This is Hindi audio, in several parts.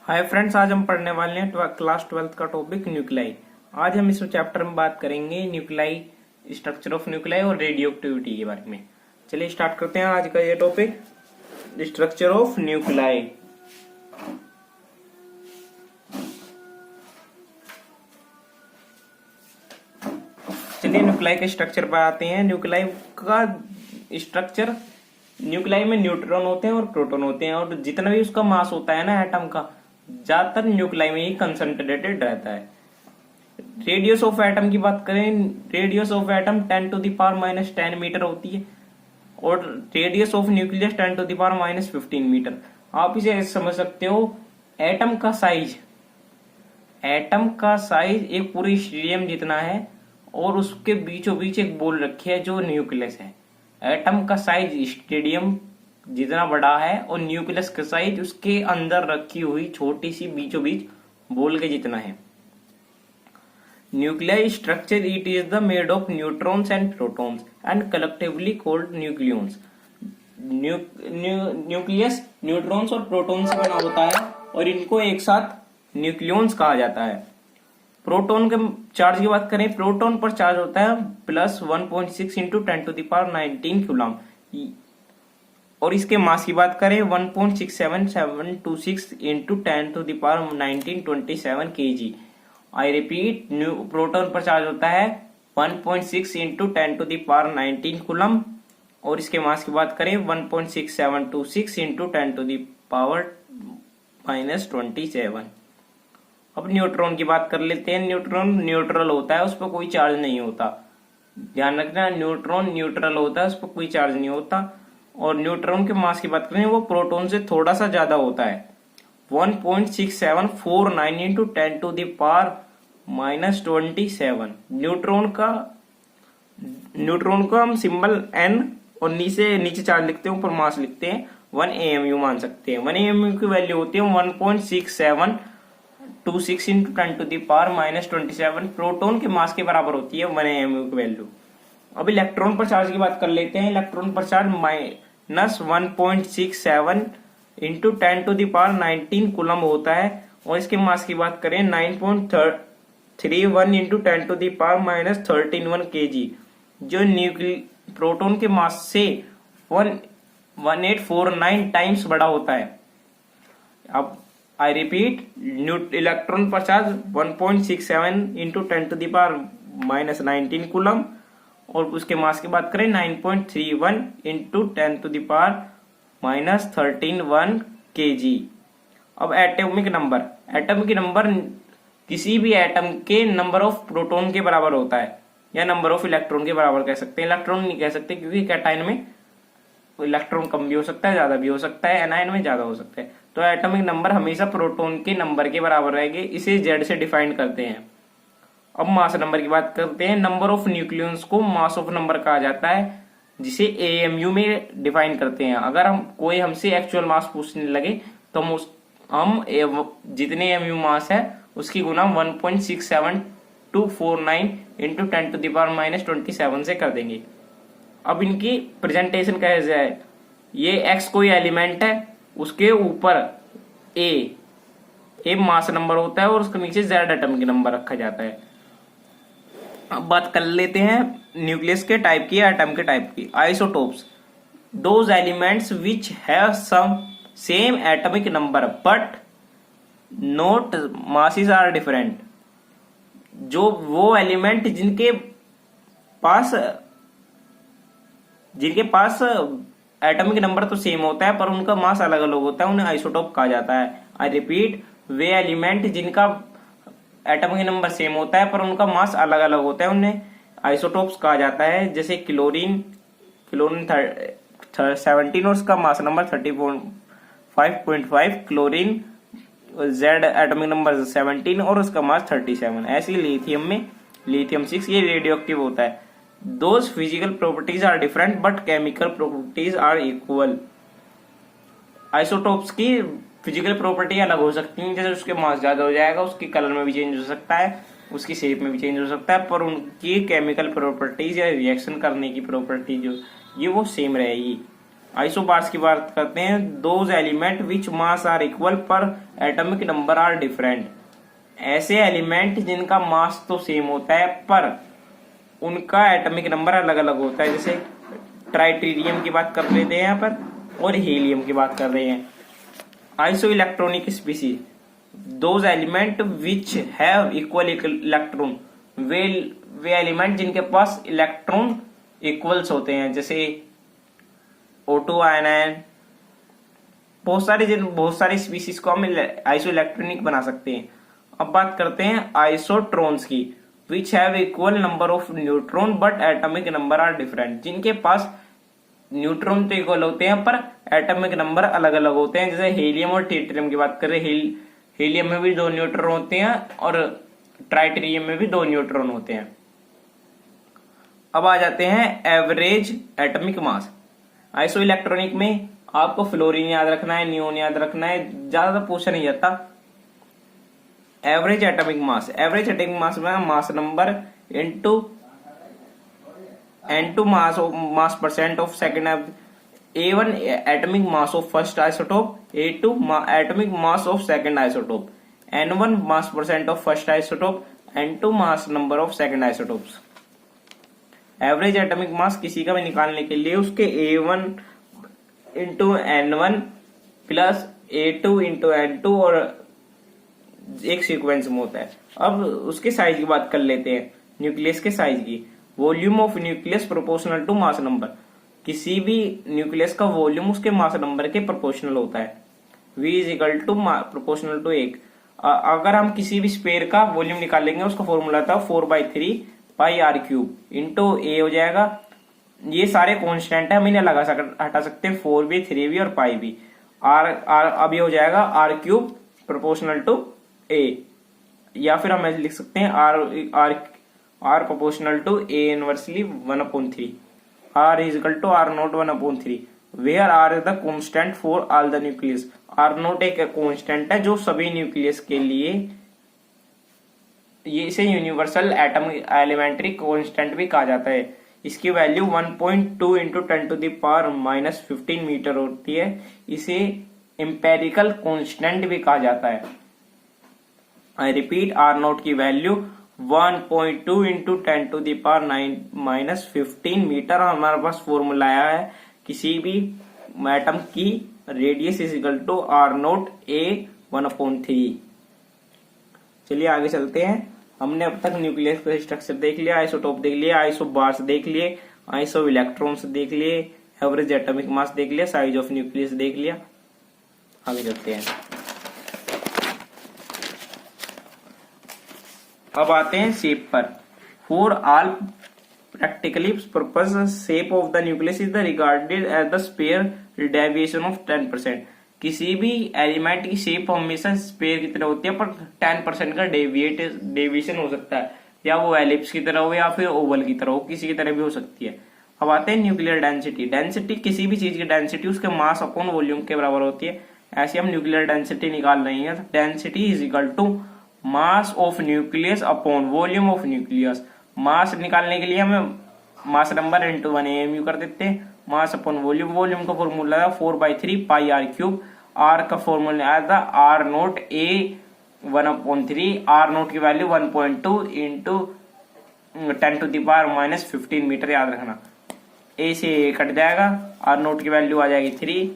हाय फ्रेंड्स, आज हम पढ़ने वाले हैं क्लास 12th का टॉपिक न्यूक्लियाई। आज हम इस चैप्टर में बात करेंगे न्यूक्लियाई, स्ट्रक्चर ऑफ न्यूक्लियाई और रेडियो एक्टिविटी के बारे में। चलिए स्टार्ट करते हैं आज का ये टॉपिक, स्ट्रक्चर ऑफ न्यूक्लियाई। चलिए न्यूक्लियाई के स्ट्रक्चर पर आते हैं। न्यूक्लियाई का स्ट्रक्चर, न्यूक्लियाई में न्यूट्रॉन होते हैं और प्रोटॉन होते हैं, और जितना भी उसका मास होता है ना एटम का, ज्यादातर न्यूक्लियाई में ही कंसंट्रेटेड रहता है। रेडियस ऑफ एटम की बात करें, रेडियस ऑफ एटम 10⁻⁻10 मीटर होती है, और रेडियस ऑफ न्यूक्लियस 10⁻⁻15 मीटर। आप इसे ऐसे समझ सकते हो, एटम का साइज एक पूरी स्टेडियम जितना है, और उसके बीचों बीच एक बॉल रखी है जो न्यूक्लियस है। एटम का साइज स्टेडियम जितना बड़ा है, और न्यूक्लियस का साइज उसके अंदर रखी हुई छोटी सी बीचों बीच बॉल के जितना है। Nuclei structure, it is the made of neutrons and protons and collectively called nucleons. Nucleus neutrons और प्रोटॉन से बना होता है, और इनको एक साथ न्यूक्लियॉन्स कहा जाता है। प्रोटॉन के चार्ज की बात करें, प्रोटॉन पर चार्ज होता है +1.6 इंटू 10⁻19 कूलम, और इसके मास की बात करें 1.67726 into 10⁻1927 kg। I repeat, proton पर चार्ज होता है 1.6 इंटू 10⁻19 कूलम, और इसके मास की बात करें 1.6726 इंटू 10⁻27। अब न्यूट्रॉन की बात कर लेते हैं। न्यूट्रॉन न्यूट्रल होता है, उस पर कोई चार्ज नहीं होता। ध्यान रखना, न्यूट्रॉन न्यूट्रल होता है, उस पर कोई चार्ज नहीं होता। और न्यूट्रॉन के मास की बात करें, वो प्रोटॉन से थोड़ा सा ज्यादा होता है, 1.6749 इंटू 10⁻⁻27। न्यूट्रॉन का हम सिंबल N और नीचे चार्ज लिखते हैं, ऊपर मास लिखते हैं, 1 AMU मान सकते हैं। 1 AMU की वैल्यू होती है 1.6726 इंटू 10⁻⁻27। प्रोटॉन के मास के बराबर होती है 1 AMU की वैल्यू। अब इलेक्ट्रॉन पर चार्ज की बात कर लेते हैं। इलेक्ट्रॉन पर चार्ज -1.67 इंटू 10⁻19 कूलम होता है, और इसके मास की बात करें 9.31 इंटू 10⁻⁻13 kg, जो प्रोटॉन के मास से 1849 टाइम्स बड़ा होता है। अब आई रिपीट, इलेक्ट्रॉन पर चार्ज 1.67 इंटू 10⁻⁻19 कूलम, और उसके मास की बात करें 9.31 इंटू 10⁻⁻13 kg। अब एटॉमिक नंबर किसी भी एटम के नंबर ऑफ प्रोटॉन के बराबर होता है, या नंबर ऑफ इलेक्ट्रॉन के बराबर कह सकते हैं। इलेक्ट्रॉन नहीं कह सकते, क्योंकि कैटायन में इलेक्ट्रॉन कम भी हो सकता है, ज्यादा भी हो सकता है, एनायन में ज्यादा हो सकता है। तो एटॉमिक नंबर हमेशा प्रोटॉन के नंबर के बराबर रहेंगे, इसे Z से डिफाइन करते हैं। अब मास नंबर की बात करते हैं। नंबर ऑफ न्यूक्लियॉन्स को मास ऑफ नंबर कहा जाता है, जिसे AMU में डिफाइन करते हैं। अगर कोई हमसे एक्चुअल मास पूछने लगे, तो हम जितने AMU मास है उसकी गुना 1.67249 इंटू 10⁻⁻27 से कर देंगे। अब इनकी प्रेजेंटेशन कैसे है, ये X कोई एलिमेंट है, उसके ऊपर A मास नंबर होता है, और उसके नीचे Z एटम के नंबर रखा जाता है। अब बात कर लेते हैं न्यूक्लियस के टाइप की, एटम के टाइप की। Isotopes, those elements which have some same atomic number but not masses are different. जो वो एलिमेंट जिनके पास एटॉमिक नंबर तो सेम होता है, पर उनका मास अलग अलग होता है, उन्हें आइसोटोप कहा जाता है। आई रिपीट, वे एलिमेंट जिनका एटॉमिक नंबर सेम होता है, पर उनका मास अलग अलग होता है, उन्हें आइसोटोप्स कहा जाता है। जैसे क्लोरीन 17 और उसका mass number 35.5, chlorine Z atomic number 17 और उसका मास 37। ऐसे लिथियम में लिथियम 6, ये रेडियो एक्टिव होता है। Those physical properties are different but chemical properties are equal. Isotopes की फिजिकल प्रॉपर्टी अलग हो सकती है, जैसे उसके मास ज्यादा हो जाएगा, उसकी कलर में भी चेंज हो सकता है, उसकी शेप में भी चेंज हो सकता है, पर उनकी केमिकल प्रॉपर्टीज या रिएक्शन करने की प्रॉपर्टी जो ये वो सेम रहेगी। आइसोबार्स की बात करते हैं, those element which mass are equal पर एटॉमिक नंबर आर डिफरेंट। ऐसे एलिमेंट जिनका मास तो सेम होता है पर उनका एटॉमिक नंबर अलग अलग होता है, जैसे ट्राइटेरियम की बात कर लेते हैं यहाँ पर, और हीलियम की बात कर रहे हैं। Iso electronic species, those element which have equal electron, way element जिनके पास इलेक्ट्रॉन इक्वल्स होते हैं, जैसे O2 आयन। बहुत सारी स्पीसीज को हम आइसो इलेक्ट्रॉनिक बना सकते हैं। अब बात करते हैं आइसोट्रॉन्स की, which have equal number of neutron but atomic number are different, जिनके पास न्यूट्रॉन तो इक्वल होते हैं पर एटॉमिक नंबर अलग अलग होते हैं, जैसे हीलियम और ट्रिटियम की बात करें, हीलियम में भी 2 न्यूट्रॉन होते हैं और ट्राइटेरियम में भी 2 न्यूट्रॉन होते हैं। अब आ जाते हैं एवरेज एटॉमिक मास। आइसो इलेक्ट्रॉनिक में आपको फ्लोरीन याद रखना है, नियोन याद रखना है, ज्यादा पूछा नहीं जाता। Average atomic mass, average atomic mass में mass number into n2 mass percent of second, A1 atomic mass of first isotope, A2 atomic mass of second isotope, N1 mass percent of first isotope, N2 mass number of second isotopes. Average atomic mass किसी का भी निकालने के लिए उसके A1 into N1 plus A2 into N2 और एक सीक्वेंस में होता है। अब उसके साइज की बात कर लेते हैं, न्यूक्लियस के साइज की। Volume of nucleus proportional to mass number, किसी भी न्यूक्लियस का वॉल्यूम उसके मास नंबर के प्रोपोर्शनल होता है। V is equal to proportional to 1। अगर हम किसी भी स्पेयर का वॉल्यूम निकालेंगे, उसका फॉर्मूला था 4/3 पाई r क्यूब इंटू A हो जाएगा। ये सारे कॉन्स्टेंट है, हम इन्हें हटा सकते हैं, 4b 3b और पाई b। अब ये हो जाएगा r cube proportional to A, या फिर हम ऐसे लिख सकते हैं r proportional to A inversely 1/3। r is equal to r naught 1/3, where r is the constant for all the nucleus। r naught एक कांस्टेंट है जो सभी न्यूक्लियस के लिए, ये इसे यूनिवर्सल एटम एलिमेंट्री कांस्टेंट भी कहा जाता है। इसकी वैल्यू 1.2 इंटू 10⁻⁻15 मीटर होती है। इसे एम्पेरिकल कांस्टेंट भी कहा जाता है। आई रिपीट, r naught की वैल्यू 1.2 इंटू 10⁻⁻15 मीटर हमारे पास फॉर्मूला आया है। किसी भी एटम की radius is equal to r naught A 1/3। चलिए आगे चलते हैं। हमने अब तक न्यूक्लियस का स्ट्रक्चर देख लिया, आइसोटोप देख लिया, आइसोबार्स देख लिए, आइसो इलेक्ट्रॉन्स देख लिए, एवरेज एटॉमिक मास देख लिया, साइज ऑफ न्यूक्लियस देख लिया। आगे चलते हैं। अब आते हैं शेप पर। For all practically purpose shape of the nucleus is the regarded as the sphere deviation of 10%। किसी भी एलिमेंट की शेप हमेशा स्पेयर की तरह होती है, पर 10% का डेविएशन हो सकता है, या वो एलिप्स की तरह हो या फिर ओवल की तरह हो, किसी की तरह भी हो सकती है। अब आते हैं न्यूक्लियर डेंसिटी। डेंसिटी किसी भी चीज की डेंसिटी उसके मास अपॉन वॉल्यूम के बराबर होती है। ऐसे हम न्यूक्लियर डेंसिटी निकाल रहे हैं। Density is equal to mass of nucleus upon volume of nucleus. Mass निकालने के लिए हमें मास नंबर इंटू 1 AMU कर देते हैं। मास अपॉन वॉल्यूम, वॉल्यूम का फॉर्मूला है 4/3 पाई r क्यूब। r का फॉर्मूला आया था r note A 1/3। r note की वैल्यू 1.2 इंटू 10⁻⁻15 मीटर, याद रखना। A से A कट जाएगा, r नोट की वैल्यू आ जाएगी 3,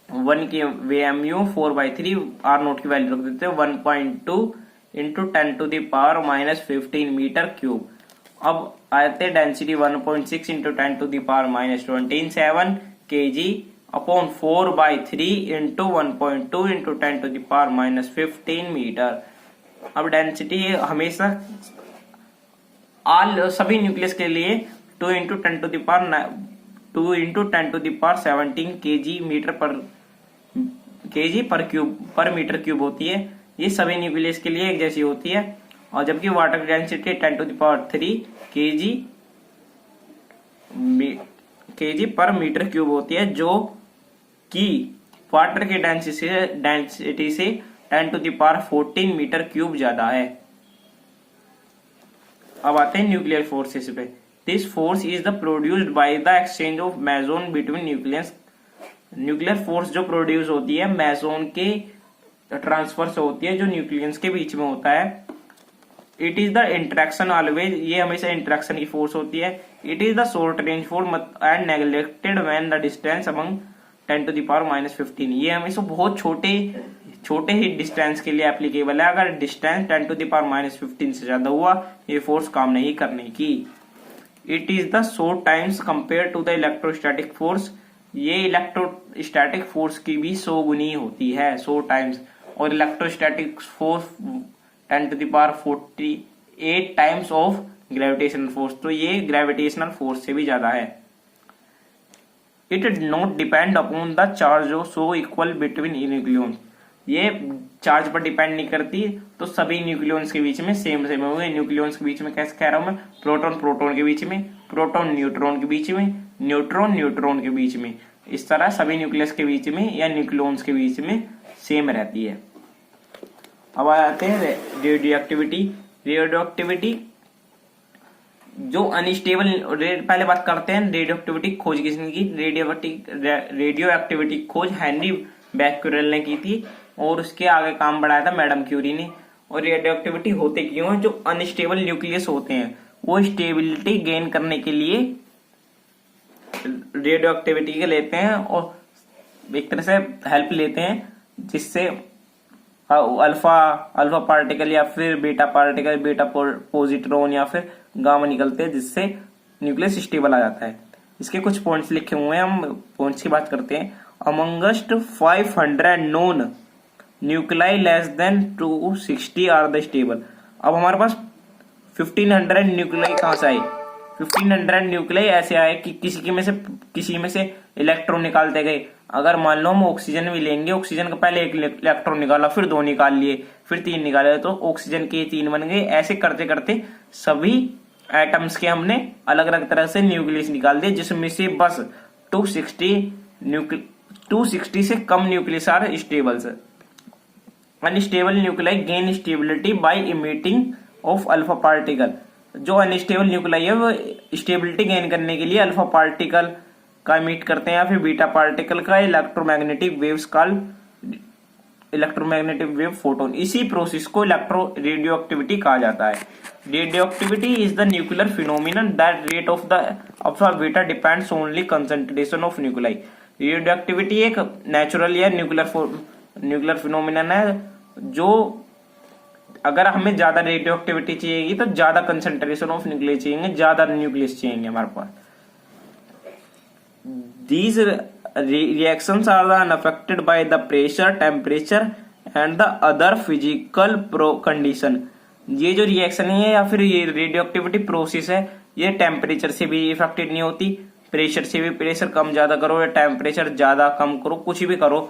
1 की AMU 4/3, r नोट की वैल्यू रख देते हैं 1.2 इंटू 10⁻⁻15 मीटर क्यूब। अब आते हैं density 1.6 into 10⁻⁻27 kg upon 4/3 into 1.2 into 10⁻⁻15 metre. अब डेंसिटी हमेशा सभी न्यूक्लियस के लिए 2 इंटू 10⁻17 kg पर मीटर क्यूब होती है। ये सभी न्यूक्लियस के लिए एक जैसी होती है। और जबकि वाटर डेंसिटी 10⁻3 kg पर मीटर क्यूब होती है, जो कि वाटर की डेंसिटी से 10⁻14 मीटर क्यूब ज्यादा है। अब आते हैं न्यूक्लियर फोर्सेस पे। This force is the produced by the exchange of meson between nucleus. Nuclear force जो प्रोड्यूस होती है मेसोन के ट्रांसफर से होती है, जो न्यूक्लियस के बीच में होता है। It is the interaction always, ये हमेशा इंटरेक्शन की फोर्स होती है। It is the short range force and neglected when the distance among 10⁻⁻15। ये हमेशा बहुत छोटे ही डिस्टेंस के लिए एप्लीकेबल है। अगर डिस्टेंस 10⁻⁻15 से ज्यादा हुआ, ये फोर्स काम नहीं करने की। It is the short times compare to the electrostatic force. ये इलेक्ट्रोस्टैटिक फोर्स की भी 100 गुनी होती है, 100 टाइम्स। और electrostatic force 10⁻48 times of gravitational force, तो ये ग्रेविटेशनल फोर्स से भी ज्यादा है। It not depend upon the charge of so equal between nucleons. ये चार्ज पर डिपेंड नहीं करती, तो सभी न्यूक्लियॉन्स के बीच में सेम होंगे। न्यूक्लियॉन्स के बीच में कैसे कह रहा हूं मैं, प्रोटॉन प्रोटॉन के बीच में, प्रोटॉन न्यूट्रॉन के बीच में, न्यूट्रॉन न्यूट्रॉन के बीच में, इस तरह सभी न्यूक्लियस के बीच में या न्यूक्लियॉन्स के बीच में सेम रहती है। अब आ जाते हैं रेडियो एक्टिविटी। रेडियो एक्टिविटी जो अनस्टेबल, पहले बात करते हैं रेडियो एक्टिविटी खोज किसने की। रेडियो एक्टिविटी खोज हेनरी बैक्यूरेल ने की थी, और उसके आगे काम बढ़ाया था मैडम क्यूरी ने। और रेडियो एक्टिविटी होते क्यों है, जो अनस्टेबल न्यूक्लियस होते हैं वो स्टेबिलिटी गेन करने के लिए रेडियो एक्टिविटी के लेते हैं, और एक तरह से हेल्प लेते हैं, जिससे अल्फा पार्टिकल या फिर बीटा पार्टिकल, बीटा पॉजिट्रॉन या फिर गामा निकलते हैं, जिससे न्यूक्लियस स्टेबल आ जाता है। इसके कुछ पॉइंट्स लिखे हुए हैं, हम पॉइंट्स की बात करते हैं। Amongst 500 known nuclei less than 260 are the stable. अब हमारे पास 1500 न्यूक्लाई कहां से आए, 1500 न्यूक्लाई ऐसे आए कि किसी में से इलेक्ट्रॉन निकालते गए। अगर मान लो हम ऑक्सीजन भी लेंगे, ऑक्सीजन का पहले एक इलेक्ट्रॉन निकाला, फिर 2 निकाल लिए, फिर 3 निकाले, तो ऑक्सीजन के 3 बन गए। ऐसे करते करते सभी एटम्स के हमने अलग अलग तरह से न्यूक्लियस निकाल दिए, जिसमें से बस 260 से कम nucleus are stables. Unstable nuclei gain stability by emitting of alpha particle. जो अनस्टेबल न्यूक्लाई है वो स्टेबिलिटी गेन करने के लिए अल्फा पार्टिकल का इमिट करते हैं, या फिर बीटा पार्टिकल का electromagnetic waves called electromagnetic wave photon. इसी प्रोसेस को रेडियो एक्टिविटी कहा जाता है। Radio activity is the nuclear phenomenon that rate of the alpha beta depends only concentration of nuclei. Radio activity एक नेचुरल या न्यूक्लियर फिनोमिनन है, जो अगर हमें ज्यादा रेडियो एक्टिविटी चाहिएगी तो ज्यादा कंसंट्रेशन ऑफ न्यूक्लियस चाहिए, ज्यादा न्यूक्लियस चाहिए हमारे पास। These reactions are unaffected by the pressure, temperature and the other physical condition। ये जो रिएक्शन है या फिर ये रेडियो एक्टिविटी प्रोसेस है, ये टेम्परेचर से भी इफेक्टेड नहीं होती, प्रेशर से भी, प्रेशर कम ज्यादा करो या टेम्परेचर ज्यादा कम करो, कुछ भी करो,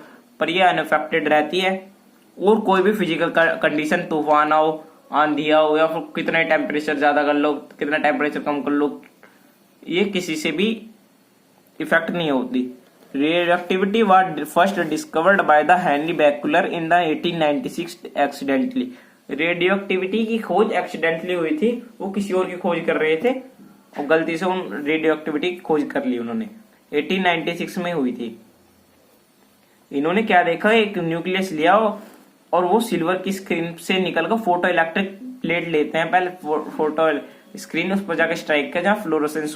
पर ये अनअफेक्टेड रहती है। और कोई भी फिजिकल कंडीशन, तूफान आओ, आंधिया हो, या फिर कितना टेम्परेचर ज्यादा कर लो, कितना टेम्परेचर कम कर लो, ये किसी से भी इफेक्ट नहीं होती। Radioactivity was first discovered by the Henri Becquerel in the 1896 accidentally. Radioactivity की खोज एक्सीडेंटली हुई थी, वो किसी और की खोज कर रहे थे और गलती से उन रेडियोएक्टिविटी की खोज कर ली उन्होंने। 1896 में हुई थी। इन्होंने क्या देखा, एक न्यूक्लियस लिया और वो सिल्वर की स्क्रीन से निकलकर फोटो इलेक्ट्रिक प्लेट लेते हैं, पहले फोटो स्क्रीन, उस पर जाकर स्ट्राइक किया जहां फ्लोरोसेंस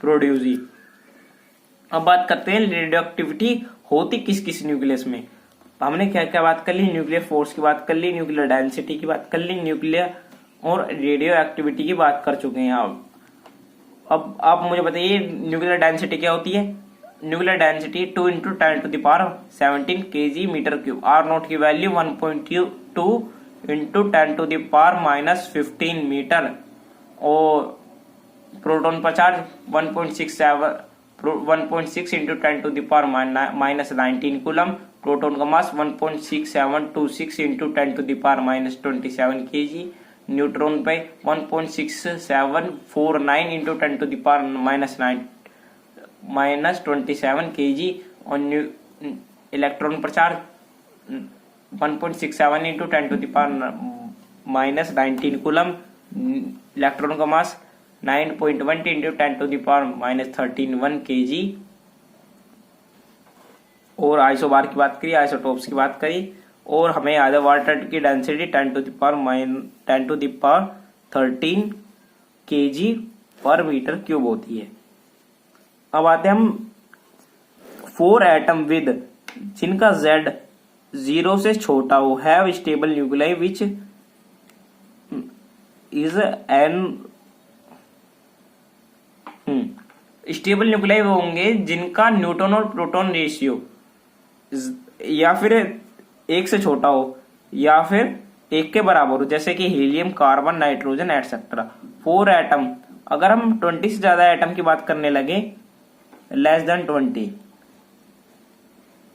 प्रोड्यूस हुई। अब बात करते हैं रेडियो एक्टिविटी होती किस किस न्यूक्लियस में। हमने क्या क्या बात कर ली, न्यूक्लियर फोर्स की बात कर ली, न्यूक्लियर डेंसिटी की बात कर ली, न्यूक्लियर और रेडियो एक्टिविटी की बात कर चुके हैं। अब आप मुझे बताइए न्यूक्लियर डेंसिटी क्या होती है। Nuclear density 2 × 10⁻17 kg metre cube. R naught की वैल्यू 1.2 × 10⁻−15 मीटर, और प्रोटॉन पर चार्ज 1.6 × 10⁻−19 कूलम। प्रोटॉन का मास 1.6726 × 10⁻27 kg। न्यूट्रॉन पे 1.6749 × 10⁻−27 kg, और इलेक्ट्रॉन पर चार्ज 1.67 × 10⁻−19 कूलम। इलेक्ट्रॉन का मास 9.1 इंटू 10⁻⁻13 1 kg। और आइसोबार की बात करी, आइसोटोप्स की बात करी, और हमें याद है वाटर की डेंसिटी 10⁻13 kg पर मीटर क्यूब होती है। अब आते हैं हम 4 एटम विद जिनका Z 0 से छोटा हो, have stable nuclei which is an stable nuclei वो होंगे जिनका न्यूट्रॉन और प्रोटॉन रेशियो या फिर 1 से छोटा हो या फिर 1 के बराबर हो, जैसे कि helium, carbon, nitrogen etcetera. 4 atom, अगर हम 20 से ज्यादा एटम की बात करने लगे, लेस देन 20,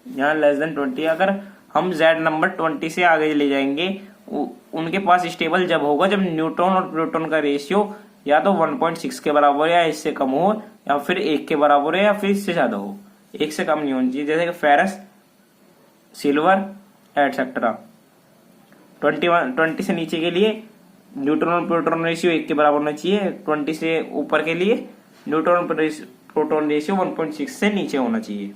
यहाँ लेस देन 20, अगर हम Z नंबर 20 से आगे ले जाएंगे, उनके पास स्टेबल जब होगा जब न्यूट्रॉन और प्रोटॉन का रेशियो या तो 1.6 के बराबर या इससे कम हो, या फिर 1 के बराबर है या फिर इससे ज्यादा हो, 1 से कम नहीं होनी चाहिए, जैसे कि फेरस, सिल्वर एटसेट्रा। 20 से नीचे के लिए न्यूट्रॉन और प्रोटॉन रेशियो 1 के बराबर होना चाहिए, 20 से ऊपर के लिए न्यूट्रॉन प्रोटॉन रेशियो 1.6 से नीचे होना चाहिए।